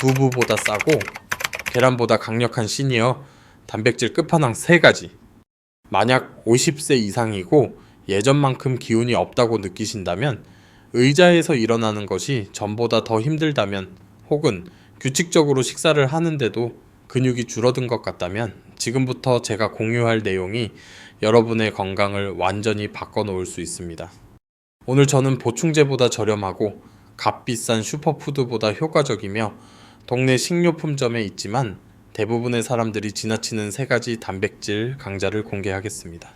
두부보다 싸고 계란보다 강력한 신이어 단백질 끝판왕 3가지. 만약 50세 이상이고 예전만큼 기운이 없다고 느끼신다면, 의자에서 일어나는 것이 전보다 더 힘들다면, 혹은 규칙적으로 식사를 하는데도 근육이 줄어든 것 같다면, 지금부터 제가 공유할 내용이 여러분의 건강을 완전히 바꿔놓을 수 있습니다. 오늘 저는 보충제보다 저렴하고 값비싼 슈퍼푸드보다 효과적이며 동네 식료품점에 있지만 대부분의 사람들이 지나치는 3가지 단백질 강좌를 공개하겠습니다.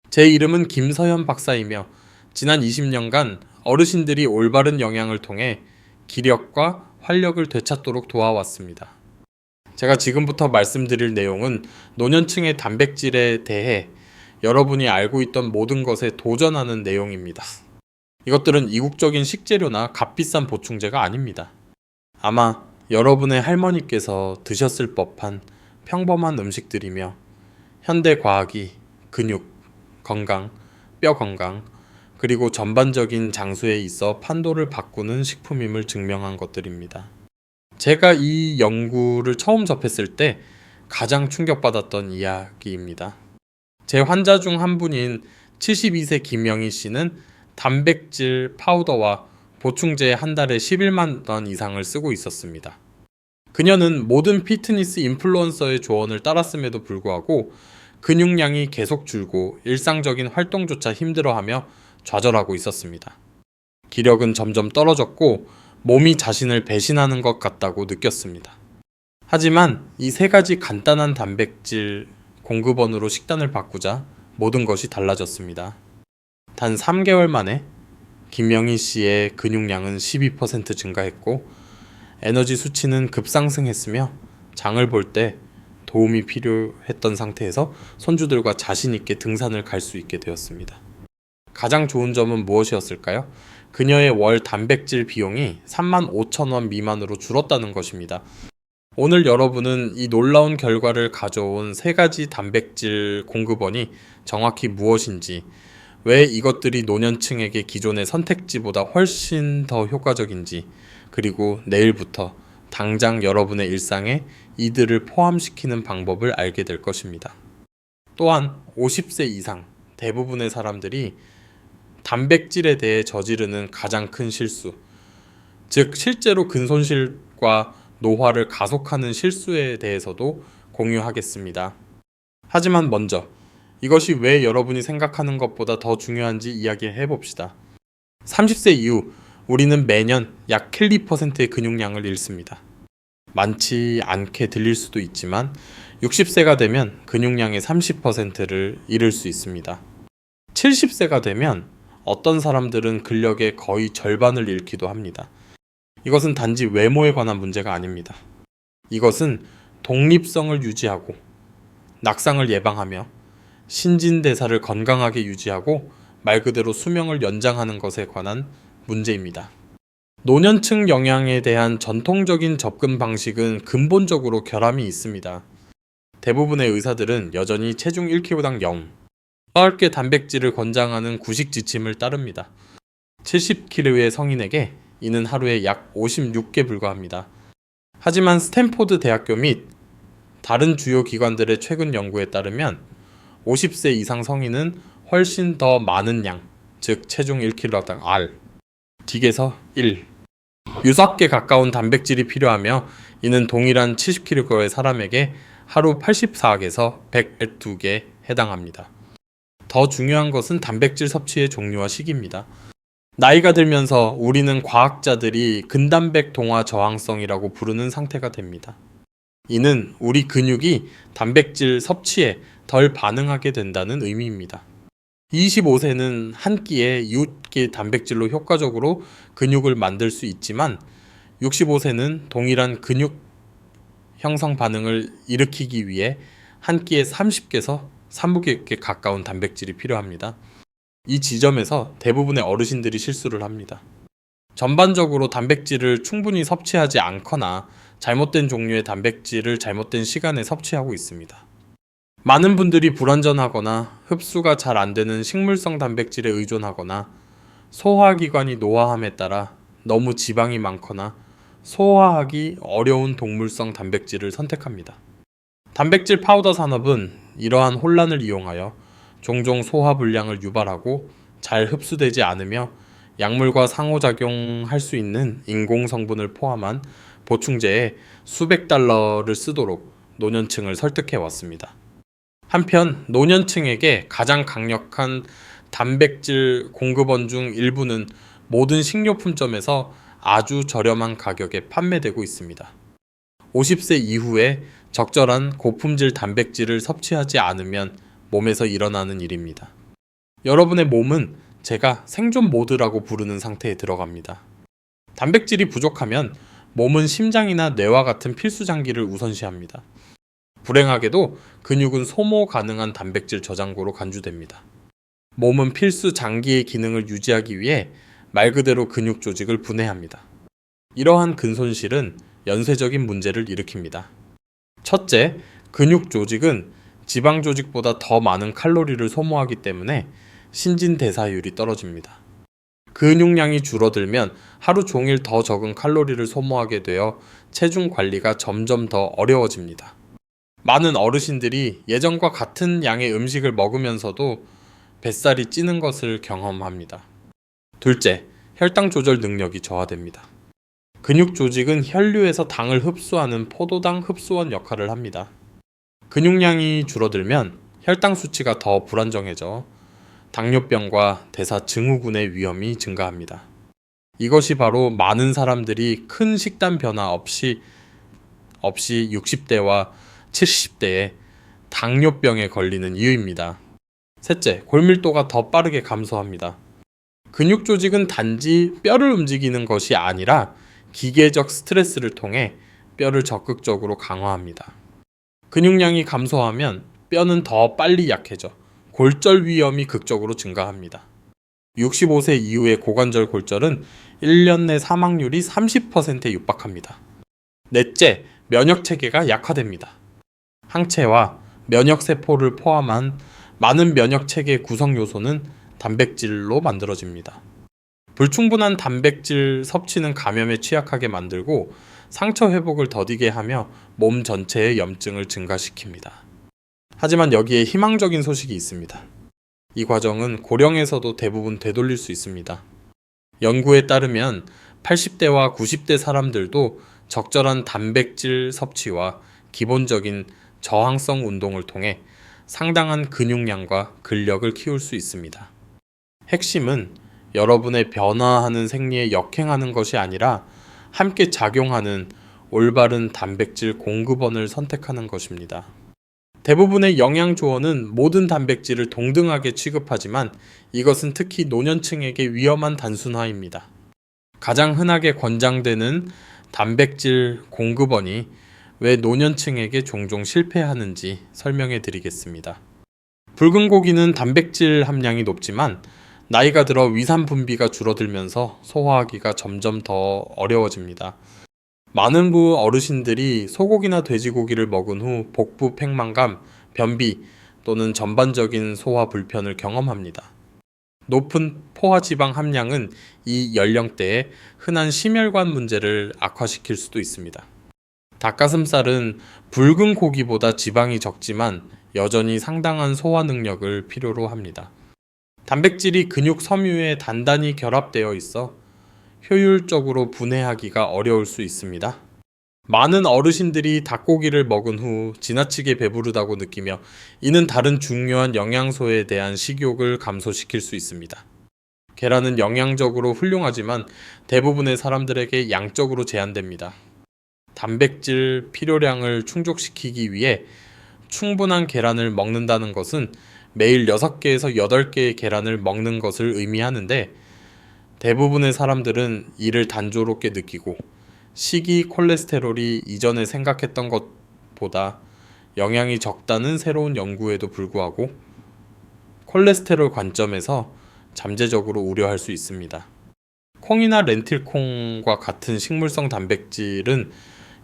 제 이름은 김서현 박사이며 지난 20년간 어르신들이 올바른 영양을 통해 기력과 활력을 되찾도록 도와왔습니다. 제가 지금부터 말씀드릴 내용은 노년층의 단백질에 대해 여러분이 알고 있던 모든 것에 도전하는 내용입니다. 이것들은 이국적인 식재료나 값비싼 보충제가 아닙니다. 아마 여러분의 할머니께서 드셨을 법한 평범한 음식들이며 현대 과학이 근육, 건강, 뼈 건강, 그리고 전반적인 장수에 있어 판도를 바꾸는 식품임을 증명한 것들입니다. 제가 이 연구를 처음 접했을 때 가장 충격받았던 이야기입니다. 제 환자 중 한 분인 72세 김영희 씨는 단백질 파우더와 보충제 한 달에 11만 원 이상을 쓰고 있었습니다. 그녀는 모든 피트니스 인플루언서의 조언을 따랐음에도 불구하고 근육량이 계속 줄고 일상적인 활동조차 힘들어하며 좌절하고 있었습니다. 기력은 점점 떨어졌고 몸이 자신을 배신하는 것 같다고 느꼈습니다. 하지만 이 3가지 간단한 단백질 공급원으로 식단을 바꾸자 모든 것이 달라졌습니다. 단 3개월 만에 김영희 씨의 근육량은 12% 증가했고 에너지 수치는 급상승했으며 장을 볼 때 도움이 필요했던 상태에서 손주들과 자신 있게 등산을 갈 수 있게 되었습니다. 가장 좋은 점은 무엇이었을까요? 그녀의 월 단백질 비용이 35,000원 미만으로 줄었다는 것입니다. 오늘 여러분은 이 놀라운 결과를 가져온 3가지 단백질 공급원이 정확히 무엇인지, 왜 이것들이 노년층에게 기존의 선택지보다 훨씬 더 효과적인지, 그리고 내일부터 당장 여러분의 일상에 이들을 포함시키는 방법을 알게 될 것입니다. 또한 50세 이상 대부분의 사람들이 단백질에 대해 저지르는 가장 큰 실수, 즉 실제로 근손실과 노화를 가속하는 실수에 대해서도 공유하겠습니다. 하지만 먼저 이것이 왜 여러분이 생각하는 것보다 더 중요한지 이야기해 봅시다. 30세 이후 우리는 매년 약 캘리 %의 근육량을 잃습니다. 많지 않게 들릴 수도 있지만 60세가 되면 근육량의 30%를 잃을 수 있습니다. 70세가 되면 어떤 사람들은 근력의 거의 절반을 잃기도 합니다. 이것은 단지 외모에 관한 문제가 아닙니다. 이것은 독립성을 유지하고 낙상을 예방하며 신진대사를 건강하게 유지하고 말 그대로 수명을 연장하는 것에 관한 문제입니다. 노년층 영양에 대한 전통적인 접근 방식은 근본적으로 결함이 있습니다. 대부분의 의사들은 여전히 체중 1kg당 0, 8개 단백질을 권장하는 구식 지침을 따릅니다. 70kg의 성인에게 이는 하루에 약 56개 불과합니다. 하지만 스탠포드 대학교 및 다른 주요 기관들의 최근 연구에 따르면 50세 이상 성인은 훨씬 더 많은 양, 즉 체중 1kg당 R, 딕에서 1, 유사께 가까운 단백질이 필요하며 이는 동일한 70kg의 사람에게 하루 84개에서 102개에 해당합니다. 더 중요한 것은 단백질 섭취의 종류와 시기입니다. 나이가 들면서 우리는 과학자들이 근단백 동화 저항성이라고 부르는 상태가 됩니다. 이는 우리 근육이 단백질 섭취에 덜 반응하게 된다는 의미입니다. 25세는 한 끼에 6개 단백질로 효과적으로 근육을 만들 수 있지만 65세는 동일한 근육 형성 반응을 일으키기 위해 한 끼에 30개에서 30개에 가까운 단백질이 필요합니다. 이 지점에서 대부분의 어르신들이 실수를 합니다. 전반적으로 단백질을 충분히 섭취하지 않거나 잘못된 종류의 단백질을 잘못된 시간에 섭취하고 있습니다. 많은 분들이 불완전하거나 흡수가 잘 안되는 식물성 단백질에 의존하거나 소화기관이 노화함에 따라 너무 지방이 많거나 소화하기 어려운 동물성 단백질을 선택합니다. 단백질 파우더 산업은 이러한 혼란을 이용하여 종종 소화 불량을 유발하고 잘 흡수되지 않으며 약물과 상호작용할 수 있는 인공 성분을 포함한 보충제에 수백 달러를 쓰도록 노년층을 설득해 왔습니다. 한편 노년층에게 가장 강력한 단백질 공급원 중 일부는 모든 식료품점에서 아주 저렴한 가격에 판매되고 있습니다. 50세 이후에 적절한 고품질 단백질을 섭취하지 않으면 몸에서 일어나는 일입니다. 여러분의 몸은 제가 생존 모드라고 부르는 상태에 들어갑니다. 단백질이 부족하면 몸은 심장이나 뇌와 같은 필수 장기를 우선시합니다. 불행하게도 근육은 소모 가능한 단백질 저장고로 간주됩니다. 몸은 필수 장기의 기능을 유지하기 위해 말 그대로 근육 조직을 분해합니다. 이러한 근손실은 연쇄적인 문제를 일으킵니다. 첫째, 근육 조직은 지방 조직보다 더 많은 칼로리를 소모하기 때문에 신진대사율이 떨어집니다. 근육량이 줄어들면 하루 종일 더 적은 칼로리를 소모하게 되어 체중 관리가 점점 더 어려워집니다. 많은 어르신들이 예전과 같은 양의 음식을 먹으면서도 뱃살이 찌는 것을 경험합니다. 둘째, 혈당 조절 능력이 저하됩니다. 근육 조직은 혈류에서 당을 흡수하는 포도당 흡수원 역할을 합니다. 근육량이 줄어들면 혈당 수치가 더 불안정해져 당뇨병과 대사 증후군의 위험이 증가합니다. 이것이 바로 많은 사람들이 큰 식단 변화 없이 60대와 70대에 당뇨병에 걸리는 이유입니다. 셋째, 골밀도가 더 빠르게 감소합니다. 근육 조직은 단지 뼈를 움직이는 것이 아니라 기계적 스트레스를 통해 뼈를 적극적으로 강화합니다. 근육량이 감소하면 뼈는 더 빨리 약해져 골절 위험이 극적으로 증가합니다. 65세 이후의 고관절 골절은 1년 내 사망률이 30%에 육박합니다. 넷째, 면역 체계가 약화됩니다. 항체와 면역세포를 포함한 많은 면역 체계 구성 요소는 단백질로 만들어집니다. 불충분한 단백질 섭취는 감염에 취약하게 만들고 상처 회복을 더디게 하며 몸 전체의 염증을 증가시킵니다. 하지만 여기에 희망적인 소식이 있습니다. 이 과정은 고령에서도 대부분 되돌릴 수 있습니다. 연구에 따르면 80대와 90대 사람들도 적절한 단백질 섭취와 기본적인 저항성 운동을 통해 상당한 근육량과 근력을 키울 수 있습니다. 핵심은 여러분의 변화하는 생리에 역행하는 것이 아니라 함께 작용하는 올바른 단백질 공급원을 선택하는 것입니다. 대부분의 영양조언은 모든 단백질을 동등하게 취급하지만 이것은 특히 노년층에게 위험한 단순화입니다. 가장 흔하게 권장되는 단백질 공급원이 왜 노년층에게 종종 실패하는지 설명해 드리겠습니다. 붉은 고기는 단백질 함량이 높지만 나이가 들어 위산 분비가 줄어들면서 소화하기가 점점 더 어려워집니다. 많은 어르신들이 소고기나 돼지고기를 먹은 후 복부 팽만감, 변비 또는 전반적인 소화 불편을 경험합니다. 높은 포화지방 함량은 이 연령대에 흔한 심혈관 문제를 악화시킬 수도 있습니다. 닭가슴살은 붉은 고기보다 지방이 적지만 여전히 상당한 소화 능력을 필요로 합니다. 단백질이 근육 섬유에 단단히 결합되어 있어 효율적으로 분해하기가 어려울 수 있습니다. 많은 어르신들이 닭고기를 먹은 후 지나치게 배부르다고 느끼며 이는 다른 중요한 영양소에 대한 식욕을 감소시킬 수 있습니다. 계란은 영양적으로 훌륭하지만 대부분의 사람들에게 양적으로 제한됩니다. 단백질 필요량을 충족시키기 위해 충분한 계란을 먹는다는 것은 매일 6개에서 8개의 계란을 먹는 것을 의미하는데 대부분의 사람들은 이를 단조롭게 느끼고 식이 콜레스테롤이 이전에 생각했던 것보다 영양이 적다는 새로운 연구에도 불구하고 콜레스테롤 관점에서 잠재적으로 우려할 수 있습니다. 콩이나 렌틸콩과 같은 식물성 단백질은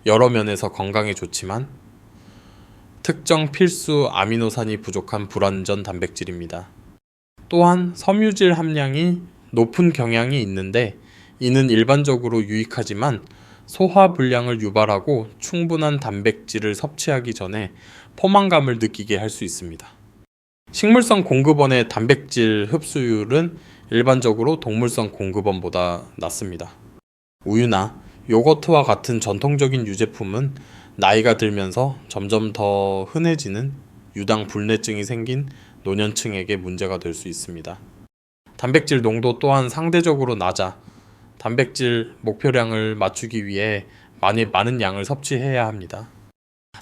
여러 면에서 건강에 좋지만 특정 필수 아미노산이 부족한 불완전 단백질입니다. 또한 섬유질 함량이 높은 경향이 있는데 이는 일반적으로 유익하지만 소화 불량을 유발하고 충분한 단백질을 섭취하기 전에 포만감을 느끼게 할 수 있습니다. 식물성 공급원의 단백질 흡수율은 일반적으로 동물성 공급원보다 낮습니다. 우유나 요거트와 같은 전통적인 유제품은 나이가 들면서 점점 더 흔해지는 유당 불내증이 생긴 노년층에게 문제가 될 수 있습니다. 단백질 농도 또한 상대적으로 낮아 단백질 목표량을 맞추기 위해 많은 양을 섭취해야 합니다.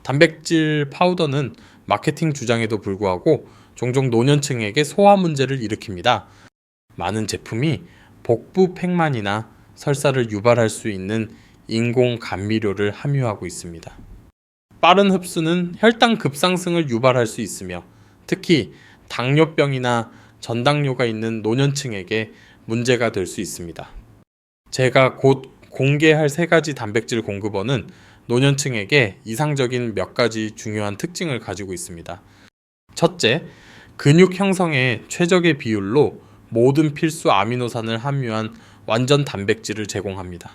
단백질 파우더는 마케팅 주장에도 불구하고 종종 노년층에게 소화 문제를 일으킵니다. 많은 제품이 복부 팽만이나 설사를 유발할 수 있는 인공 감미료를 함유하고 있습니다. 빠른 흡수는 혈당 급상승을 유발할 수 있으며 특히 당뇨병이나 전당뇨가 있는 노년층에게 문제가 될 수 있습니다. 제가 곧 공개할 3가지 단백질 공급원은 노년층에게 이상적인 몇 가지 중요한 특징을 가지고 있습니다. 첫째, 근육 형성에 최적의 비율로 모든 필수 아미노산을 함유한 완전 단백질을 제공합니다.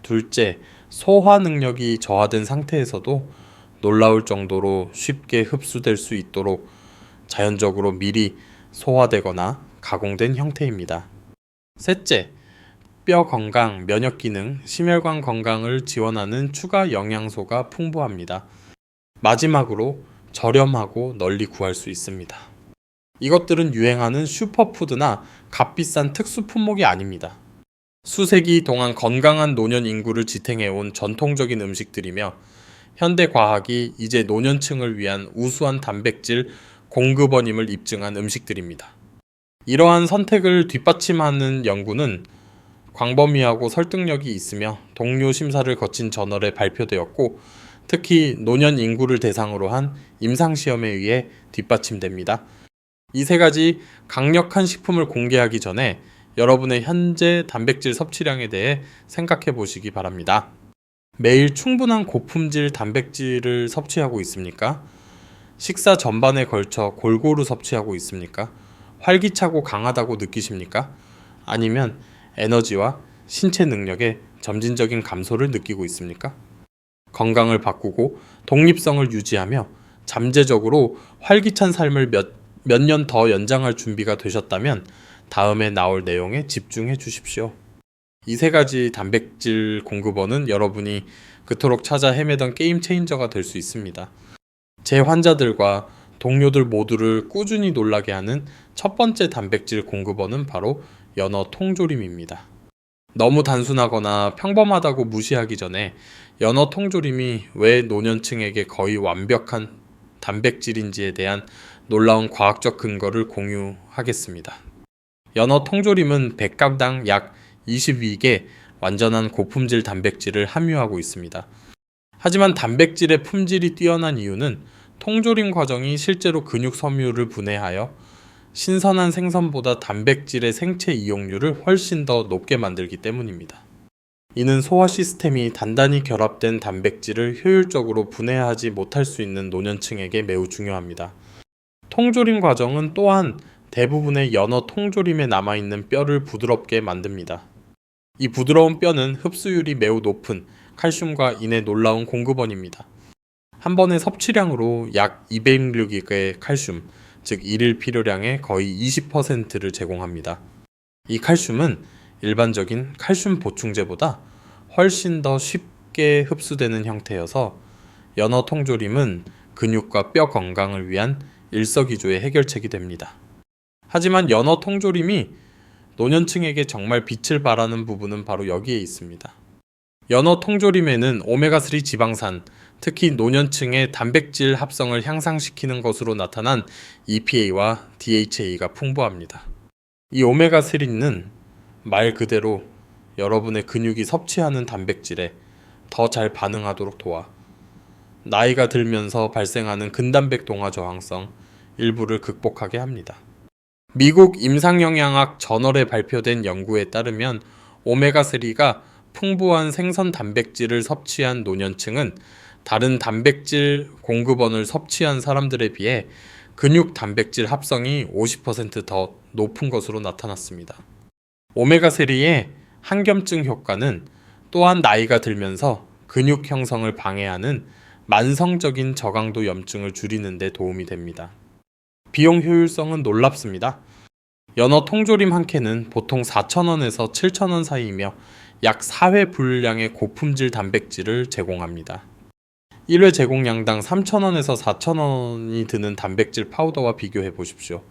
둘째, 소화 능력이 저하된 상태에서도 놀라울 정도로 쉽게 흡수될 수 있도록 자연적으로 미리 소화되거나 가공된 형태입니다. 셋째, 뼈 건강, 면역 기능, 심혈관 건강을 지원하는 추가 영양소가 풍부합니다. 마지막으로 저렴하고 널리 구할 수 있습니다. 이것들은 유행하는 슈퍼푸드나 값비싼 특수 품목이 아닙니다. 수세기 동안 건강한 노년 인구를 지탱해온 전통적인 음식들이며 현대 과학이 이제 노년층을 위한 우수한 단백질 공급원임을 입증한 음식들입니다. 이러한 선택을 뒷받침하는 연구는 광범위하고 설득력이 있으며 동료 심사를 거친 저널에 발표되었고 특히 노년 인구를 대상으로 한 임상시험에 의해 뒷받침됩니다. 이 3가지 강력한 식품을 공개하기 전에 여러분의 현재 단백질 섭취량에 대해 생각해 보시기 바랍니다. 매일 충분한 고품질 단백질을 섭취하고 있습니까? 식사 전반에 걸쳐 골고루 섭취하고 있습니까? 활기차고 강하다고 느끼십니까? 아니면 에너지와 신체 능력에 점진적인 감소를 느끼고 있습니까? 건강을 바꾸고 독립성을 유지하며 잠재적으로 활기찬 삶을 몇 년 더 연장할 준비가 되셨다면 다음에 나올 내용에 집중해 주십시오. 이 3가지 단백질 공급원은 여러분이 그토록 찾아 헤매던 게임 체인저가 될 수 있습니다. 제 환자들과 동료들 모두를 꾸준히 놀라게 하는 첫 번째 단백질 공급원은 바로 연어 통조림입니다. 너무 단순하거나 평범하다고 무시하기 전에 연어 통조림이 왜 노년층에게 거의 완벽한 단백질인지에 대한 놀라운 과학적 근거를 공유하겠습니다. 연어 통조림은 100g당 약 22개 완전한 고품질 단백질을 함유하고 있습니다. 하지만 단백질의 품질이 뛰어난 이유는 통조림 과정이 실제로 근육 섬유를 분해하여 신선한 생선보다 단백질의 생체 이용률을 훨씬 더 높게 만들기 때문입니다. 이는 소화 시스템이 단단히 결합된 단백질을 효율적으로 분해하지 못할 수 있는 노년층에게 매우 중요합니다. 통조림 과정은 또한 대부분의 연어 통조림에 남아있는 뼈를 부드럽게 만듭니다. 이 부드러운 뼈는 흡수율이 매우 높은 칼슘과 인의 놀라운 공급원입니다. 한 번의 섭취량으로 약 200mg의 칼슘, 즉 일일 필요량의 거의 20%를 제공합니다. 이 칼슘은 일반적인 칼슘 보충제보다 훨씬 더 쉽게 흡수되는 형태여서 연어 통조림은 근육과 뼈 건강을 위한 일석이조의 해결책이 됩니다. 하지만 연어 통조림이 노년층에게 정말 빛을 발하는 부분은 바로 여기에 있습니다. 연어 통조림에는 오메가3 지방산, 특히 노년층의 단백질 합성을 향상시키는 것으로 나타난 EPA와 DHA가 풍부합니다. 이 오메가3는 말 그대로 여러분의 근육이 섭취하는 단백질에 더 잘 반응하도록 도와 나이가 들면서 발생하는 근단백 동화 저항성 일부를 극복하게 합니다. 미국 임상영양학 저널에 발표된 연구에 따르면 오메가3가 풍부한 생선 단백질을 섭취한 노년층은 다른 단백질 공급원을 섭취한 사람들에 비해 근육 단백질 합성이 50% 더 높은 것으로 나타났습니다. 오메가3의 항염증 효과는 또한 나이가 들면서 근육 형성을 방해하는 만성적인 저강도 염증을 줄이는 데 도움이 됩니다. 비용 효율성은 놀랍습니다. 연어 통조림 한 캔은 보통 4,000원에서 7,000원 사이이며 약 4회 분량의 고품질 단백질을 제공합니다. 1회 제공량당 3,000원에서 4,000원이 드는 단백질 파우더와 비교해 보십시오.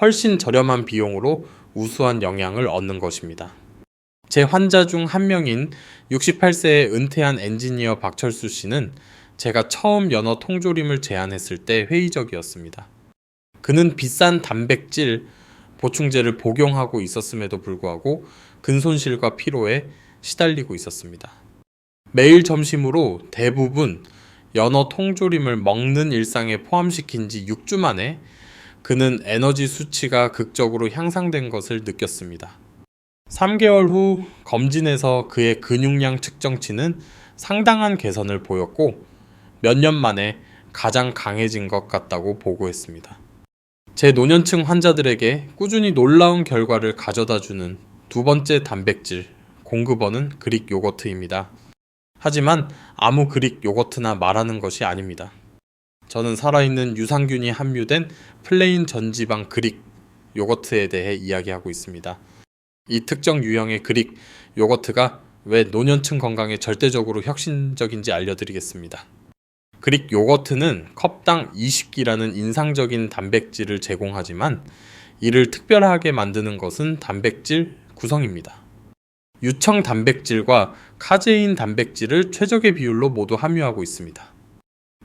훨씬 저렴한 비용으로 우수한 영양을 얻는 것입니다. 제 환자 중 한 명인 68세의 은퇴한 엔지니어 박철수 씨는 제가 처음 연어 통조림을 제안했을 때 회의적이었습니다. 그는 비싼 단백질 보충제를 복용하고 있었음에도 불구하고 근손실과 피로에 시달리고 있었습니다. 매일 점심으로 대부분 연어 통조림을 먹는 일상에 포함시킨 지 6주 만에 그는 에너지 수치가 극적으로 향상된 것을 느꼈습니다. 3개월 후 검진에서 그의 근육량 측정치는 상당한 개선을 보였고 몇 년 만에 가장 강해진 것 같다고 보고했습니다. 제 노년층 환자들에게 꾸준히 놀라운 결과를 가져다주는 두 번째 단백질 공급원은 그릭 요거트입니다. 하지만 아무 그릭 요거트나 말하는 것이 아닙니다. 저는 살아있는 유산균이 함유된 플레인 전지방 그릭 요거트에 대해 이야기하고 있습니다. 이 특정 유형의 그릭 요거트가 왜 노년층 건강에 절대적으로 혁신적인지 알려드리겠습니다. 그릭 요거트는 컵당 20g라는 인상적인 단백질을 제공하지만 이를 특별하게 만드는 것은 단백질 구성입니다. 유청 단백질과 카제인 단백질을 최적의 비율로 모두 함유하고 있습니다.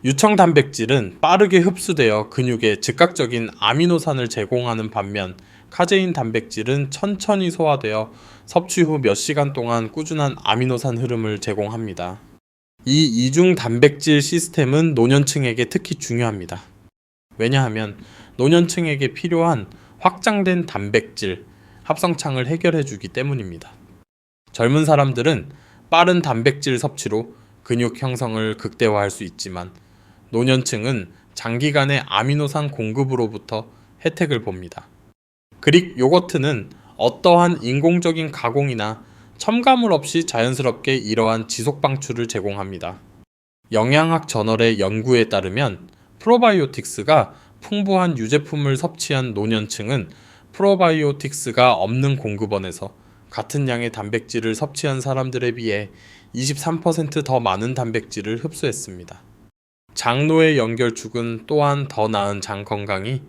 유청 단백질은 빠르게 흡수되어 근육에 즉각적인 아미노산을 제공하는 반면 카제인 단백질은 천천히 소화되어 섭취 후 몇 시간 동안 꾸준한 아미노산 흐름을 제공합니다. 이 이중 단백질 시스템은 노년층에게 특히 중요합니다. 왜냐하면 노년층에게 필요한 확장된 단백질 합성창을 해결해 주기 때문입니다. 젊은 사람들은 빠른 단백질 섭취로 근육 형성을 극대화할 수 있지만 노년층은 장기간의 아미노산 공급으로부터 혜택을 봅니다. 그릭 요거트는 어떠한 인공적인 가공이나 첨가물 없이 자연스럽게 이러한 지속 방출을 제공합니다. 영양학 저널의 연구에 따르면 프로바이오틱스가 풍부한 유제품을 섭취한 노년층은 프로바이오틱스가 없는 공급원에서 같은 양의 단백질을 섭취한 사람들에 비해 23% 더 많은 단백질을 흡수했습니다. 장로의 연결축은 또한 더 나은 장 건강이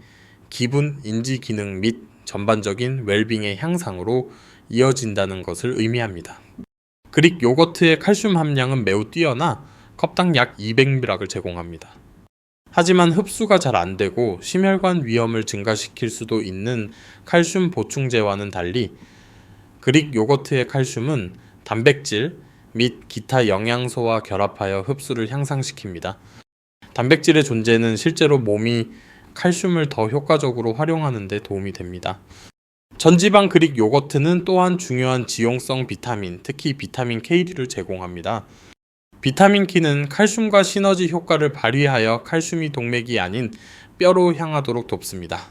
기분, 인지 기능 및 전반적인 웰빙의 향상으로 이어진다는 것을 의미합니다. 그릭 요거트의 칼슘 함량은 매우 뛰어나 컵당 약 200mg을 제공합니다. 하지만 흡수가 잘 안되고 심혈관 위험을 증가시킬 수도 있는 칼슘 보충제와는 달리 그릭 요거트의 칼슘은 단백질 및 기타 영양소와 결합하여 흡수를 향상시킵니다. 단백질의 존재는 실제로 몸이 칼슘을 더 효과적으로 활용하는 데 도움이 됩니다. 전지방 그릭 요거트는 또한 중요한 지용성 비타민, 특히 비타민 K를 제공합니다. 비타민 K는 칼슘과 시너지 효과를 발휘하여 칼슘이 동맥이 아닌 뼈로 향하도록 돕습니다.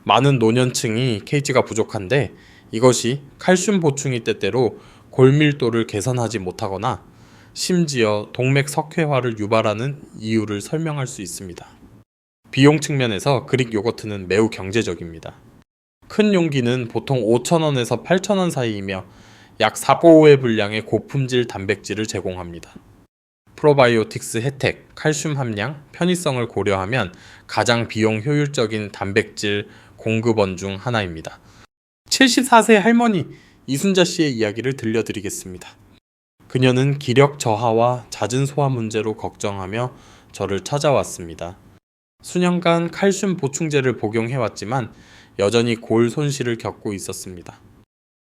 많은 노년층이 K가 부족한데 이것이 칼슘 보충이 때때로 골밀도를 개선하지 못하거나 심지어 동맥 석회화를 유발하는 이유를 설명할 수 있습니다. 비용 측면에서 그릭 요거트는 매우 경제적입니다. 큰 용기는 보통 5,000원에서 8,000원 사이이며 약 4~5회 분량의 고품질 단백질을 제공합니다. 프로바이오틱스 혜택, 칼슘 함량, 편의성을 고려하면 가장 비용 효율적인 단백질 공급원 중 하나입니다. 74세 할머니 이순자 씨의 이야기를 들려드리겠습니다. 그녀는 기력 저하와 잦은 소화 문제로 걱정하며 저를 찾아왔습니다. 수년간 칼슘 보충제를 복용해왔지만 여전히 골 손실을 겪고 있었습니다.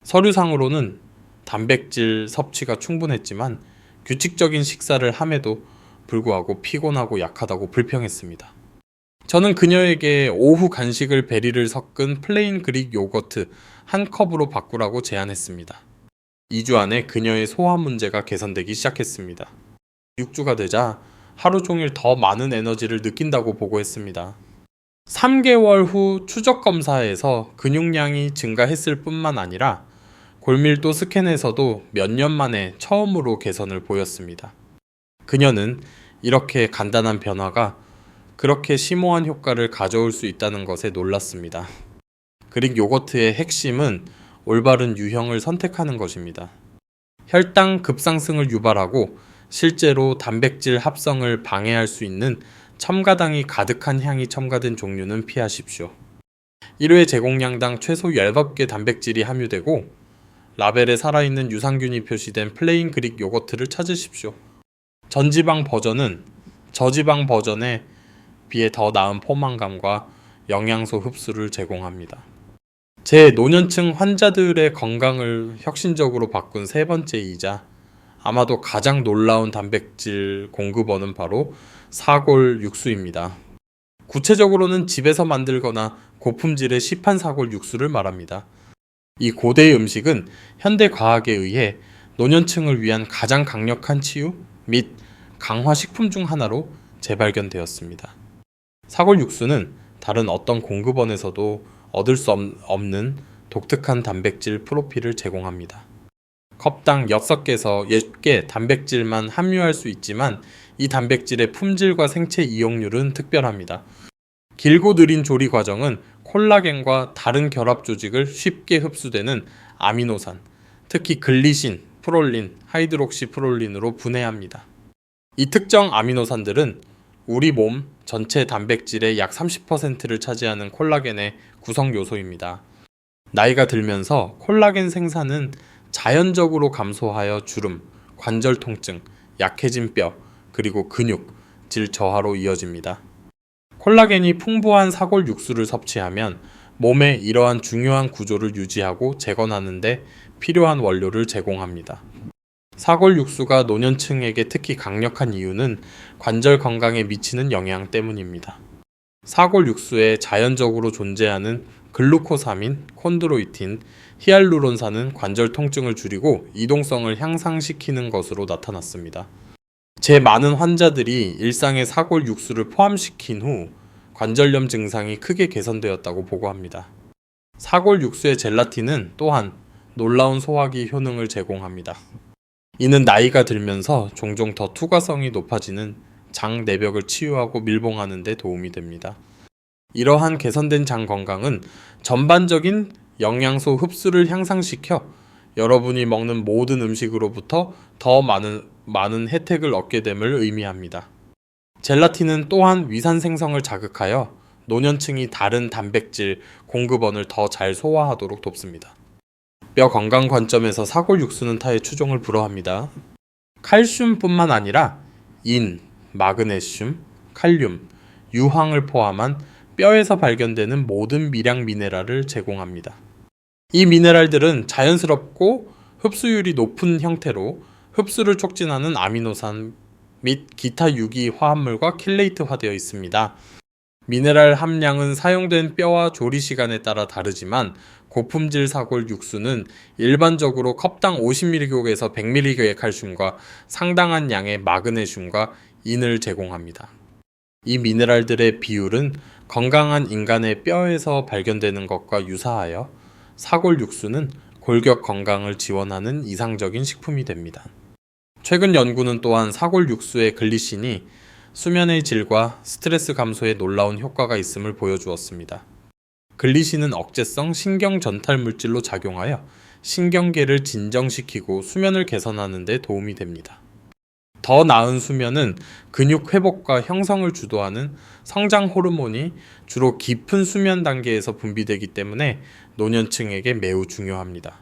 서류상으로는 단백질 섭취가 충분했지만 규칙적인 식사를 함에도 불구하고 피곤하고 약하다고 불평했습니다. 저는 그녀에게 오후 간식을 베리를 섞은 플레인 그릭 요거트 한 컵으로 바꾸라고 제안했습니다. 2주 안에 그녀의 소화 문제가 개선되기 시작했습니다. 6주가 되자 하루 종일 더 많은 에너지를 느낀다고 보고했습니다. 3개월 후 추적 검사에서 근육량이 증가했을 뿐만 아니라 골밀도 스캔에서도 몇 년 만에 처음으로 개선을 보였습니다. 그녀는 이렇게 간단한 변화가 그렇게 심오한 효과를 가져올 수 있다는 것에 놀랐습니다. 그릭 요거트의 핵심은 올바른 유형을 선택하는 것입니다. 혈당 급상승을 유발하고 실제로 단백질 합성을 방해할 수 있는 첨가당이 가득한 향이 첨가된 종류는 피하십시오. 1회 제공량당 최소 10개 단백질이 함유되고 라벨에 살아있는 유산균이 표시된 플레인 그릭 요거트를 찾으십시오. 전지방 버전은 저지방 번에 비해 더 나은 포만감과 영양소 흡수를 제공합니다. 제 노년층 환자들의 건강을 혁신적으로 바꾼 세 번째이자 아마도 가장 놀라운 단백질 공급원은 바로 사골 육수입니다. 구체적으로는 집에서 만들거나 고품질의 시판 사골 육수를 말합니다. 이 고대의 음식은 현대 과학에 의해 노년층을 위한 가장 강력한 치유 및 강화 식품 중 하나로 재발견되었습니다. 사골 육수는 다른 어떤 공급원에서도 얻을 수 없는 독특한 단백질 프로필을 제공합니다. 컵당 6개에서 10개 단백질만 함유할 수 있지만 이 단백질의 품질과 생체 이용률은 특별합니다. 길고 느린 조리 과정은 콜라겐과 다른 결합 조직을 쉽게 흡수되는 아미노산, 특히 글리신, 프롤린, 하이드록시 프롤린으로 분해합니다. 이 특정 아미노산들은 우리 몸 전체 단백질의 약 30%를 차지하는 콜라겐의 구성 요소입니다. 나이가 들면서 콜라겐 생산은 자연적으로 감소하여 주름, 관절 통증, 약해진 뼈, 그리고 근육, 질 저하로 이어집니다. 콜라겐이 풍부한 사골 육수를 섭취하면 몸에 이러한 중요한 구조를 유지하고 재건하는 데 필요한 원료를 제공합니다. 사골 육수가 노년층에게 특히 강력한 이유는 관절 건강에 미치는 영향 때문입니다. 사골 육수에 자연적으로 존재하는 글루코사민, 콘드로이틴, 히알루론산은 관절 통증을 줄이고 이동성을 향상시키는 것으로 나타났습니다. 제 많은 환자들이 일상에 사골 육수를 포함시킨 후 관절염 증상이 크게 개선되었다고 보고합니다. 사골 육수의 젤라틴은 또한 놀라운 소화기 효능을 제공합니다. 이는 나이가 들면서 종종 더 투과성이 높아지는 장 내벽을 치유하고 밀봉하는 데 도움이 됩니다. 이러한 개선된 장 건강은 전반적인 영양소 흡수를 향상시켜 여러분이 먹는 모든 음식으로부터 더 많은 혜택을 얻게 됨을 의미합니다. 젤라틴은 또한 위산 생성을 자극하여 노년층이 다른 단백질 공급원을 더 잘 소화하도록 돕습니다. 뼈 건강 관점에서 사골 육수는 타의 추종을 불허합니다. 칼슘뿐만 아니라 인, 마그네슘, 칼륨, 유황을 포함한 뼈에서 발견되는 모든 미량 미네랄을 제공합니다. 이 미네랄들은 자연스럽고 흡수율이 높은 형태로 흡수를 촉진하는 아미노산 및 기타 유기 화합물과 킬레이트화되어 있습니다. 미네랄 함량은 사용된 뼈와 조리 시간에 따라 다르지만 고품질 사골 육수는 일반적으로 컵당 50mg에서 100mg의 칼슘과 상당한 양의 마그네슘과 인을 제공합니다. 이 미네랄들의 비율은 건강한 인간의 뼈에서 발견되는 것과 유사하여 사골 육수는 골격 건강을 지원하는 이상적인 식품이 됩니다. 최근 연구는 또한 사골 육수의 글리신이 수면의 질과 스트레스 감소에 놀라운 효과가 있음을 보여주었습니다. 글리신은 억제성 신경 전달 물질로 작용하여 신경계를 진정시키고 수면을 개선하는 데 도움이 됩니다. 더 나은 수면은 근육 회복과 형성을 주도하는 성장 호르몬이 주로 깊은 수면 단계에서 분비되기 때문에 노년층에게 매우 중요합니다.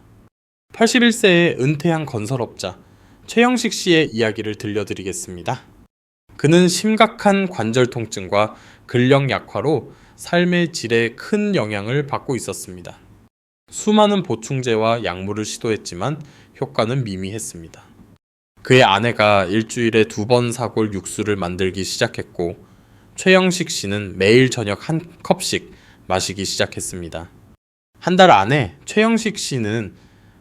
81세의 은퇴한 건설업자 최영식 씨의 이야기를 들려드리겠습니다. 그는 심각한 관절 통증과 근력 약화로 삶의 질에 큰 영향을 받고 있었습니다. 수많은 보충제와 약물을 시도했지만 효과는 미미했습니다. 그의 아내가 일주일에 2번 사골 육수를 만들기 시작했고 최영식 씨는 매일 저녁 한 컵씩 마시기 시작했습니다. 한 달 안에 최영식 씨는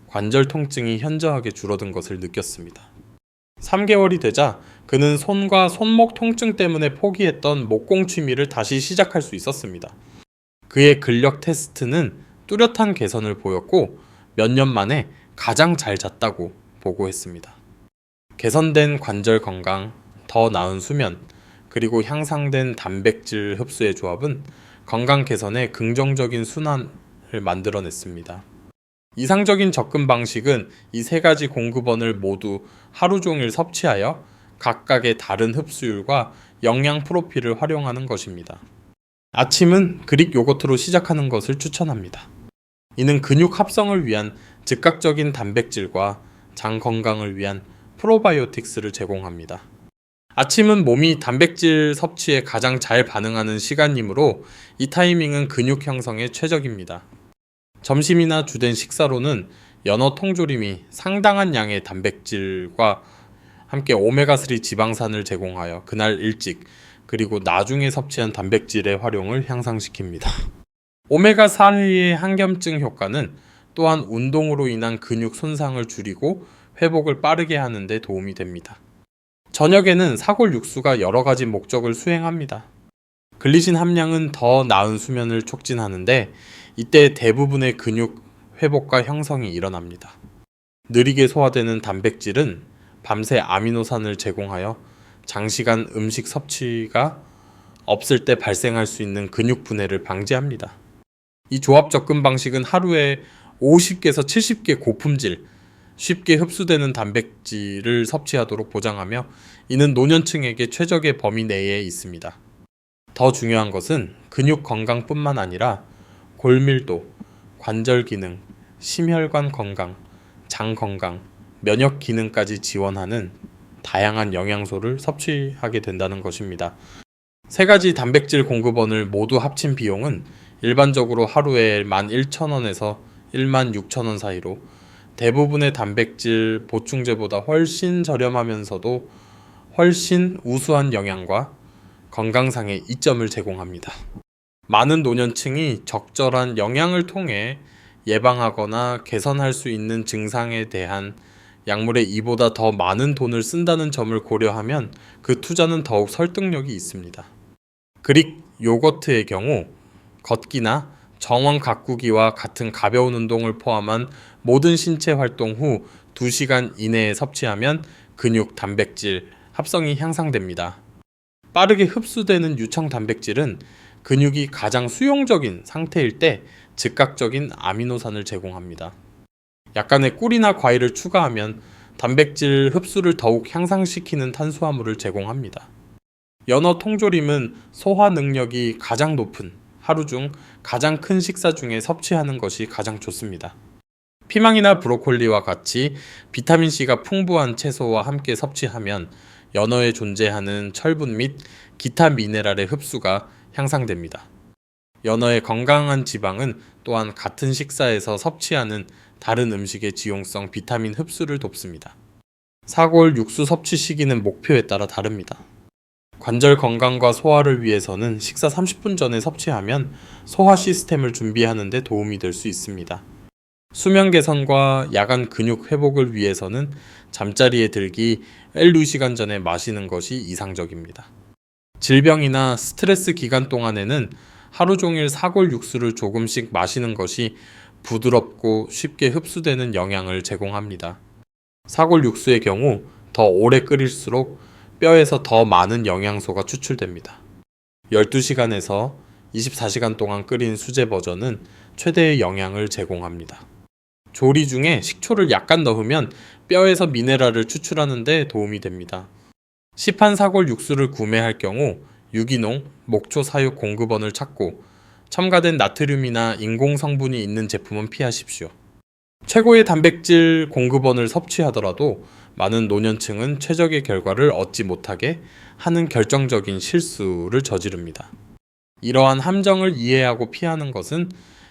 관절 통증이 현저하게 줄어든 것을 느꼈습니다. 3개월이 되자 그는 손과 손목 통증 때문에 포기했던 목공 취미를 다시 시작할 수 있었습니다. 그의 근력 테스트는 뚜렷한 개선을 보였고 몇 년 만에 가장 잘 잤다고 보고했습니다. 개선된 관절 건강, 더 나은 수면, 그리고 향상된 단백질 흡수의 조합은 건강 개선에 긍정적인 순환을 만들어냈습니다. 이상적인 접근 방식은 이 세 가지 공급원을 모두 하루 종일 섭취하여 각각의 다른 흡수율과 영양 프로필을 활용하는 것입니다. 아침은 그릭 요거트로 시작하는 것을 추천합니다. 이는 근육 합성을 위한 즉각적인 단백질과 장 건강을 위한 프로바이오틱스를 제공합니다. 아침은 몸이 단백질 섭취에 가장 잘 반응하는 시간이므로 이 타이밍은 근육 형성에 최적입니다. 점심이나 주된 식사로는 연어 통조림이 상당한 양의 단백질과 함께 오메가3 지방산을 제공하여 그날 일찍 그리고 나중에 섭취한 단백질의 활용을 향상시킵니다. 오메가3의 항염증 효과는 또한 운동으로 인한 근육 손상을 줄이고 회복을 빠르게 하는 데 도움이 됩니다. 저녁에는 사골 육수가 여러 가지 목적을 수행합니다. 글리신 함량은 더 나은 수면을 촉진하는데 이때 대부분의 근육 회복과 형성이 일어납니다. 느리게 소화되는 단백질은 밤새 아미노산을 제공하여 장시간 음식 섭취가 없을 때 발생할 수 있는 근육 분해를 방지합니다. 이 조합 접근 방식은 하루에 50개에서 70개 고품질, 쉽게 흡수되는 단백질을 섭취하도록 보장하며 이는 노년층에게 최적의 범위 내에 있습니다. 더 중요한 것은 근육 건강뿐만 아니라 골밀도, 관절 기능, 심혈관 건강, 장 건강, 면역 기능까지 지원하는 다양한 영양소를 섭취하게 된다는 것입니다. 세 가지 단백질 공급원을 모두 합친 비용은 일반적으로 하루에 11,000원에서 16,000원 사이로 대부분의 단백질 보충제보다 훨씬 저렴하면서도 훨씬 우수한 영양과 건강상의 이점을 제공합니다. 많은 노년층이 적절한 영양을 통해 예방하거나 개선할 수 있는 증상에 대한 약물에 이보다 더 많은 돈을 쓴다는 점을 고려하면 그 투자는 더욱 설득력이 있습니다. 그릭 요거트의 경우 걷기나 정원 가꾸기와 같은 가벼운 운동을 포함한 모든 신체 활동 후 2시간 이내에 섭취하면 근육 단백질 합성이 향상됩니다. 빠르게 흡수되는 유청 단백질은 근육이 가장 수용적인 상태일 때 즉각적인 아미노산을 제공합니다. 약간의 꿀이나 과일을 추가하면 단백질 흡수를 더욱 향상시키는 탄수화물을 제공합니다. 연어 통조림은 소화 능력이 가장 높은 하루 중 가장 큰 식사 중에 섭취하는 것이 가장 좋습니다. 피망이나 브로콜리와 같이 비타민C가 풍부한 채소와 함께 섭취하면 연어에 존재하는 철분 및 기타 미네랄의 흡수가 향상됩니다. 연어의 건강한 지방은 또한 같은 식사에서 섭취하는 다른 음식의 지용성 비타민 흡수를 돕습니다. 사골 육수 섭취 시기는 목표에 따라 다릅니다. 관절 건강과 소화를 위해서는 식사 30분 전에 섭취하면 소화 시스템을 준비하는 데 도움이 될 수 있습니다. 수면 개선과 야간 근육 회복을 위해서는 잠자리에 들기 1-2시간 전에 마시는 것이 이상적입니다. 질병이나 스트레스 기간 동안에는 하루 종일 사골 육수를 조금씩 마시는 것이 부드럽고 쉽게 흡수되는 영양을 제공합니다. 사골 육수의 경우 더 오래 끓일수록 뼈에서 더 많은 영양소가 추출됩니다. 12시간에서 24시간 동안 끓인 수제 버전은 최대의 영양을 제공합니다. 조리 중에 식초를 약간 넣으면 뼈에서 미네랄을 추출하는 데 도움이 됩니다. 시판 사골 육수를 구매할 경우 유기농, 목초 사육 공급원을 찾고 첨가된 나트륨이나 인공 성분이 있는 제품은 피하십시오. 최고의 단백질 공급원을 섭취하더라도 많은 노년층은 최적의 결과를 얻지 못하게 하는 결정적인 실수를 저지릅니다. 이러한 함정을 이해하고 피하는 것은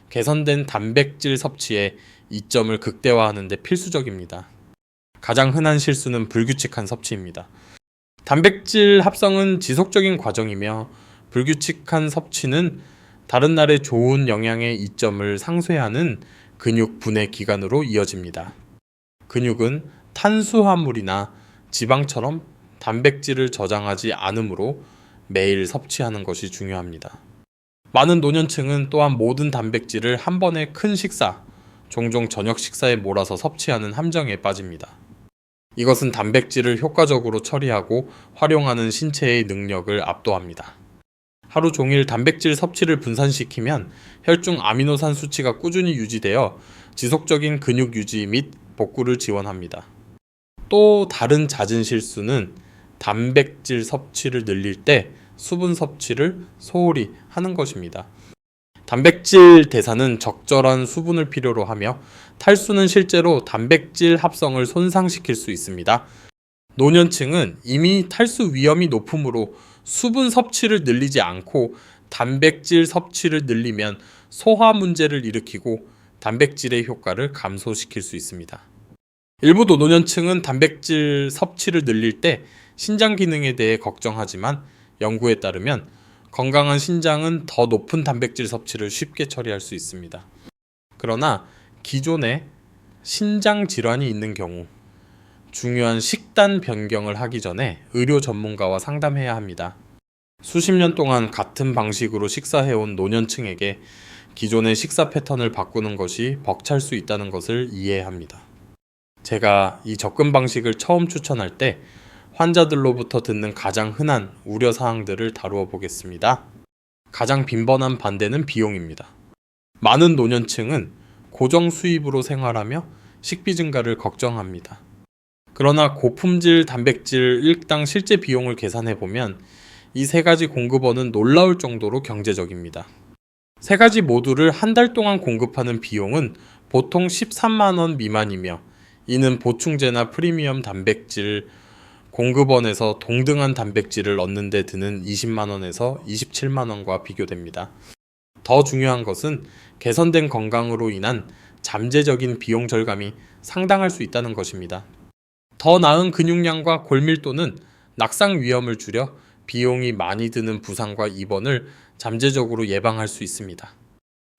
개선된 단백질 섭취에 이점을 극대화하는 데 필수적입니다. 가장 흔한 실수는 불규칙한 섭취입니다. 단백질 합성은 지속적인 과정이며 불규칙한 섭취는 다른 날의 좋은 영양의 이점을 상쇄하는 근육 분해 기간으로 이어집니다. 근육은 탄수화물이나 지방처럼 단백질을 저장하지 않으므로 매일 섭취하는 것이 중요합니다. 많은 노년층은 또한 모든 단백질을 한 번에 큰 식사, 종종 저녁 식사에 몰아서 섭취하는 함정에 빠집니다. 이것은 단백질을 효과적으로 처리하고 활용하는 신체의 능력을 압도합니다. 하루 종일 단백질 섭취를 분산시키면 혈중 아미노산 수치가 꾸준히 유지되어 지속적인 근육 유지 및 복구를 지원합니다. 또 다른 잦은 실수는 단백질 섭취를 늘릴 때 수분 섭취를 소홀히 하는 것입니다. 단백질 대사는 적절한 수분을 필요로 하며 탈수는 실제로 단백질 합성을 손상시킬 수 있습니다. 노년층은 이미 탈수 위험이 높으므로 수분 섭취를 늘리지 않고 단백질 섭취를 늘리면 소화 문제를 일으키고 단백질의 효과를 감소시킬 수 있습니다. 일부 노년층은 단백질 섭취를 늘릴 때 신장 기능에 대해 걱정하지만 연구에 따르면 건강한 신장은 더 높은 단백질 섭취를 쉽게 처리할 수 있습니다. 그러나 기존에 신장 질환이 있는 경우 중요한 식단 변경을 하기 전에 의료 전문가와 상담해야 합니다. 수십 년 동안 같은 방식으로 식사해온 노년층에게 기존의 식사 패턴을 바꾸는 것이 벅찰 수 있다는 것을 이해해야 합니다. 제가 이 접근 방식을 처음 추천할 때 환자들로부터 듣는 가장 흔한 우려사항들을 다루어 보겠습니다. 가장 빈번한 반대는 비용입니다. 많은 노년층은 고정 수입으로 생활하며 식비 증가를 걱정합니다. 그러나 고품질 단백질 일당 실제 비용을 계산해 보면 이 세 가지 공급원은 놀라울 정도로 경제적입니다. 세 가지 모두를 한 달 동안 공급하는 비용은 보통 13만 원 미만이며 이는 보충제나 프리미엄 단백질 공급원에서 동등한 단백질을 얻는 데 드는 20만 원에서 27만 원과 비교됩니다. 더 중요한 것은 개선된 건강으로 인한 잠재적인 비용 절감이 상당할 수 있다는 것입니다. 더 나은 근육량과 골밀도는 낙상 위험을 줄여 비용이 많이 드는 부상과 입원을 잠재적으로 예방할 수 있습니다.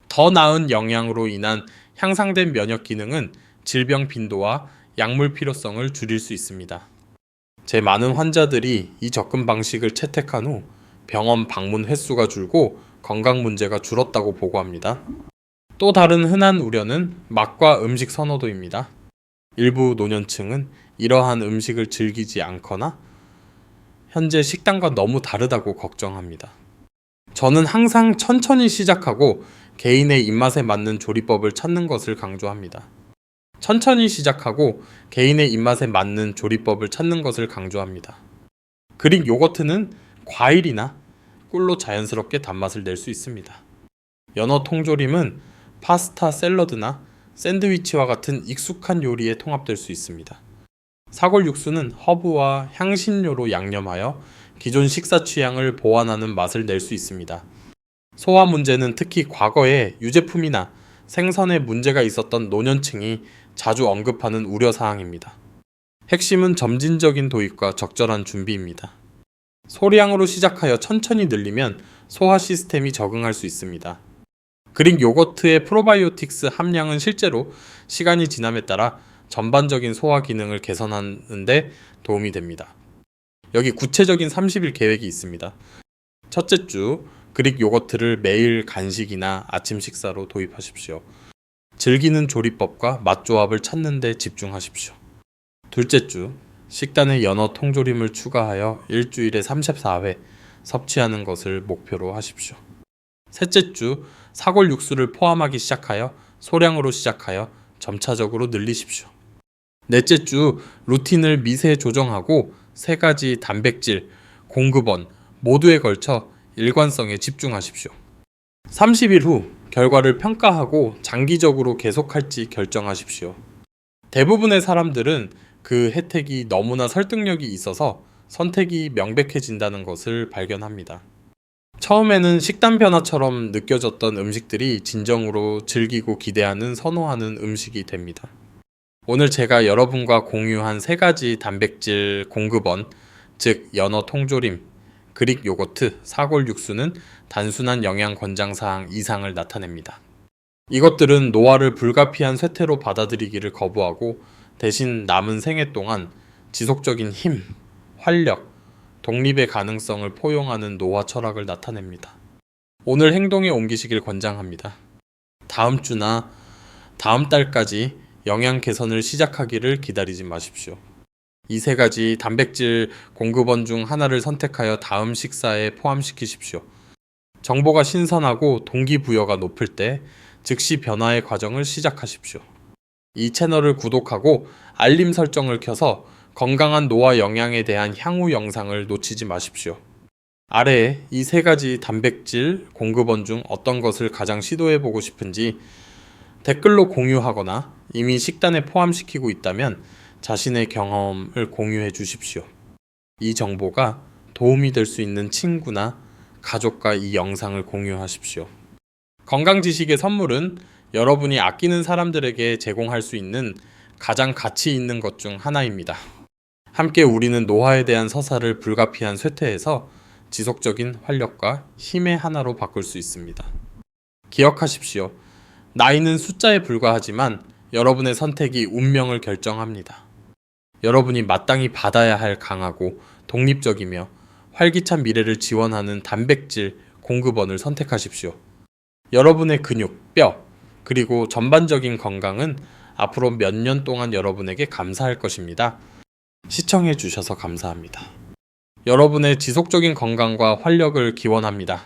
더 나은 영양으로 인한 향상된 면역 기능은 질병 빈도와 약물 필요성을 줄일 수 있습니다. 제 많은 환자들이 이 접근 방식을 채택한 후 병원 방문 횟수가 줄고 건강 문제가 줄었다고 보고합니다. 또 다른 흔한 우려는 맛과 음식 선호도입니다. 일부 노년층은 이러한 음식을 즐기지 않거나 현재 식단과 너무 다르다고 걱정합니다. 저는 항상 천천히 시작하고 개인의 입맛에 맞는 조리법을 찾는 것을 강조합니다. 천천히 시작하고 개인의 입맛에 맞는 조리법을 찾는 것을 강조합니다. 그릭 요거트는 과일이나 꿀로 자연스럽게 단맛을 낼 수 있습니다. 연어 통조림은 파스타, 샐러드나 샌드위치와 같은 익숙한 요리에 통합될 수 있습니다. 사골 육수는 허브와 향신료로 양념하여 기존 식사 취향을 보완하는 맛을 낼 수 있습니다. 소화 문제는 특히 과거에 유제품이나 생선에 문제가 있었던 노년층이 자주 언급하는 우려사항입니다. 핵심은 점진적인 도입과 적절한 준비입니다. 소량으로 시작하여 천천히 늘리면 소화 시스템이 적응할 수 있습니다. 그릭 요거트의 프로바이오틱스 함량은 실제로 시간이 지남에 따라 전반적인 소화 기능을 개선하는 데 도움이 됩니다. 여기 구체적인 30일 계획이 있습니다. 첫째 주, 그릭 요거트를 매일 간식이나 아침 식사로 도입하십시오. 즐기는 조리법과 맛조합을 찾는 데 집중하십시오. 둘째 주, 식단에 연어 통조림을 추가하여 일주일에 34회 섭취하는 것을 목표로 하십시오. 셋째 주, 사골 육수를 포함하기 시작하여 소량으로 시작하여 점차적으로 늘리십시오. 넷째 주, 루틴을 미세 조정하고 세 가지 단백질, 공급원 모두에 걸쳐 일관성에 집중하십시오. 30일 후 결과를 평가하고 장기적으로 계속할지 결정하십시오. 대부분의 사람들은 그 혜택이 너무나 설득력이 있어서 선택이 명백해진다는 것을 발견합니다. 처음에는 식단 변화처럼 느껴졌던 음식들이 진정으로 즐기고 기대하는 선호하는 음식이 됩니다. 오늘 제가 여러분과 공유한 세 가지 단백질 공급원, 즉 연어 통조림, 그릭 요거트, 사골 육수는 단순한 영양 권장사항 이상을 나타냅니다. 이것들은 노화를 불가피한 쇠퇴로 받아들이기를 거부하고 대신 남은 생애 동안 지속적인 힘, 활력, 독립의 가능성을 포용하는 노화 철학을 나타냅니다. 오늘 행동에 옮기시길 권장합니다. 다음 주나 다음 달까지 영양 개선을 시작하기를 기다리지 마십시오. 이 세 가지 단백질 공급원 중 하나를 선택하여 다음 식사에 포함시키십시오. 정보가 신선하고 동기부여가 높을 때 즉시 변화의 과정을 시작하십시오. 이 채널을 구독하고 알림 설정을 켜서 건강한 노화 영양에 대한 향후 영상을 놓치지 마십시오. 아래에 이 세 가지 단백질 공급원 중 어떤 것을 가장 시도해보고 싶은지 댓글로 공유하거나 이미 식단에 포함시키고 있다면 자신의 경험을 공유해 주십시오. 이 정보가 도움이 될 수 있는 친구나 가족과 이 영상을 공유하십시오. 건강 지식의 선물은 여러분이 아끼는 사람들에게 제공할 수 있는 가장 가치 있는 것 중 하나입니다. 함께 우리는 노화에 대한 서사를 불가피한 쇠퇴에서 지속적인 활력과 힘의 하나로 바꿀 수 있습니다. 기억하십시오. 나이는 숫자에 불과하지만 여러분의 선택이 운명을 결정합니다. 여러분이 마땅히 받아야 할 강하고 독립적이며 활기찬 미래를 지원하는 단백질 공급원을 선택하십시오. 여러분의 근육, 뼈, 그리고 전반적인 건강은 앞으로 몇 년 동안 여러분에게 감사할 것입니다. 시청해 주셔서 감사합니다. 여러분의 지속적인 건강과 활력을 기원합니다.